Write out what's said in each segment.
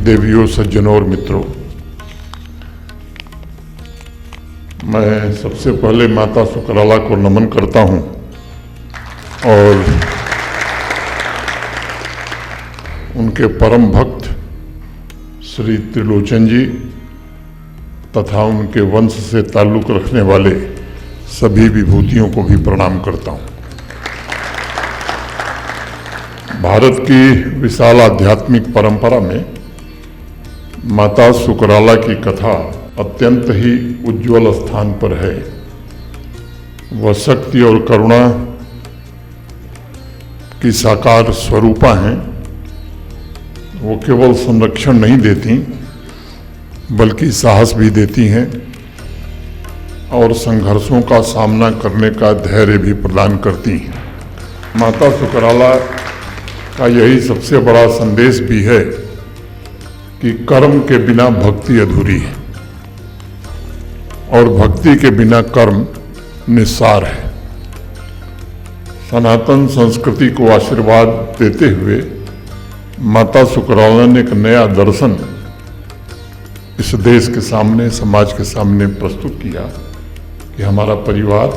देवियों, सज्जनों और मित्रों, मैं सबसे पहले माता सुकराला को नमन करता हूं और उनके परम भक्त श्री त्रिलोचन जी तथा उनके वंश से ताल्लुक रखने वाले सभी विभूतियों को भी प्रणाम करता हूं। भारत की विशाल आध्यात्मिक परंपरा में माता सुकराला की कथा अत्यंत ही उज्ज्वल स्थान पर है। वह शक्ति और करुणा की साकार स्वरूपा हैं। वो केवल संरक्षण नहीं देती बल्कि साहस भी देती हैं और संघर्षों का सामना करने का धैर्य भी प्रदान करती हैं। माता सुकराला का यही सबसे बड़ा संदेश भी है कि कर्म के बिना भक्ति अधूरी है और भक्ति के बिना कर्म निस्सार है। सनातन संस्कृति को आशीर्वाद देते हुए माता सुकराला ने एक नया दर्शन इस देश के सामने, समाज के सामने प्रस्तुत किया कि हमारा परिवार,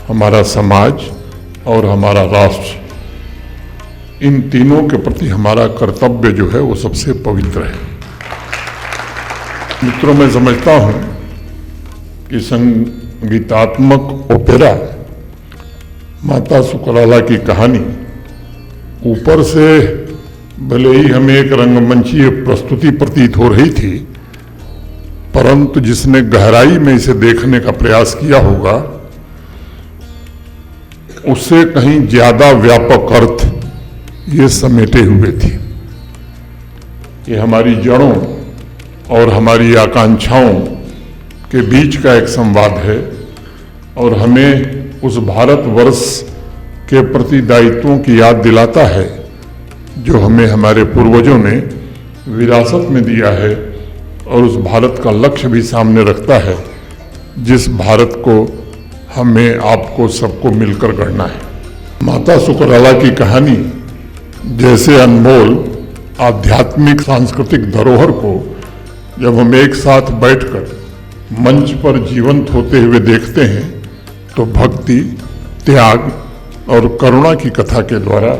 हमारा समाज और हमारा राष्ट्र, इन तीनों के प्रति हमारा कर्तव्य जो है वो सबसे पवित्र है। मित्रों, मैं समझता हूं कि संगीतात्मक ओपेरा माता सुकराला की कहानी ऊपर से भले ही हमें एक रंगमंचीय प्रस्तुति प्रतीत हो रही थी, परंतु जिसने गहराई में इसे देखने का प्रयास किया होगा उससे कहीं ज्यादा व्यापक अर्थ ये समेटे हुए थी। ये हमारी जड़ों और हमारी आकांक्षाओं के बीच का एक संवाद है और हमें उस भारतवर्ष के प्रति दायित्वों की याद दिलाता है जो हमें हमारे पूर्वजों ने विरासत में दिया है और उस भारत का लक्ष्य भी सामने रखता है जिस भारत को हमें, आपको, सबको मिलकर गढ़ना है। माता सुकराला की कहानी जैसे अनमोल आध्यात्मिक सांस्कृतिक धरोहर को जब हम एक साथ बैठकर मंच पर जीवंत होते हुए देखते हैं तो भक्ति, त्याग और करुणा की कथा के द्वारा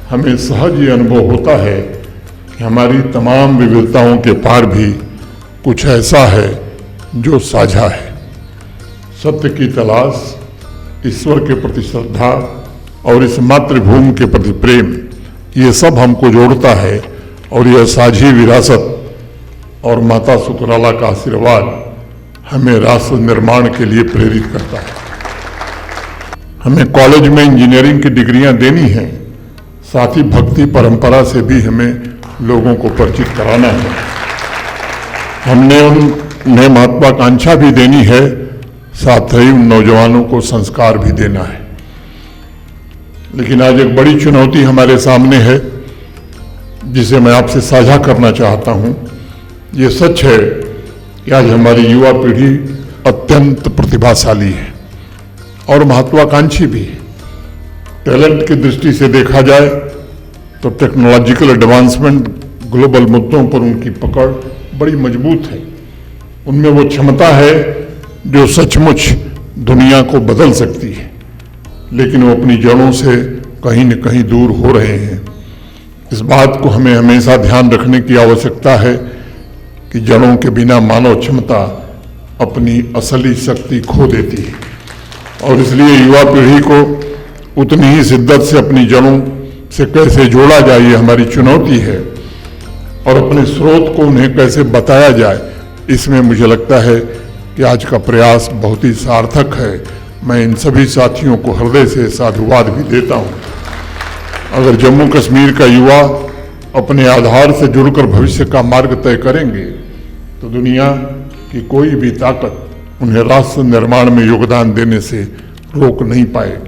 हमें सहज ये अनुभव होता है कि हमारी तमाम विविधताओं के पार भी कुछ ऐसा है जो साझा है। सत्य की तलाश, ईश्वर के प्रति श्रद्धा और इस मातृभूमि के प्रति प्रेम, ये सब हमको जोड़ता है और यह साझी विरासत और माता सुकराला का आशीर्वाद हमें राष्ट्र निर्माण के लिए प्रेरित करता है। हमें कॉलेज में इंजीनियरिंग की डिग्रियां देनी हैं, साथ ही भक्ति परंपरा से भी हमें लोगों को परिचित कराना है। हमने उन्हें महत्वाकांक्षा भी देनी है, साथ ही उन नौजवानों को संस्कार भी देना है। लेकिन आज एक बड़ी चुनौती हमारे सामने है जिसे मैं आपसे साझा करना चाहता हूं। ये सच है कि आज हमारी युवा पीढ़ी अत्यंत प्रतिभाशाली है और महत्वाकांक्षी भी है। टैलेंट की दृष्टि से देखा जाए तो टेक्नोलॉजिकल एडवांसमेंट, ग्लोबल मुद्दों पर उनकी पकड़ बड़ी मजबूत है। उनमें वो क्षमता है जो सचमुच दुनिया को बदल सकती है, लेकिन वो अपनी जड़ों से कहीं न कहीं दूर हो रहे हैं। इस बात को हमें हमेशा ध्यान रखने की आवश्यकता है कि जड़ों के बिना मानव क्षमता अपनी असली शक्ति खो देती है और इसलिए युवा पीढ़ी को उतनी ही शिद्दत से अपनी जड़ों से कैसे जोड़ा जाए, ये हमारी चुनौती है और अपने स्रोत को उन्हें कैसे बताया जाए, इसमें मुझे लगता है कि आज का प्रयास बहुत ही सार्थक है। मैं इन सभी साथियों को हृदय से साधुवाद भी देता हूं। अगर जम्मू कश्मीर का युवा अपने आधार से जुड़कर भविष्य का मार्ग तय करेंगे तो दुनिया की कोई भी ताकत उन्हें राष्ट्र निर्माण में योगदान देने से रोक नहीं पाएगी।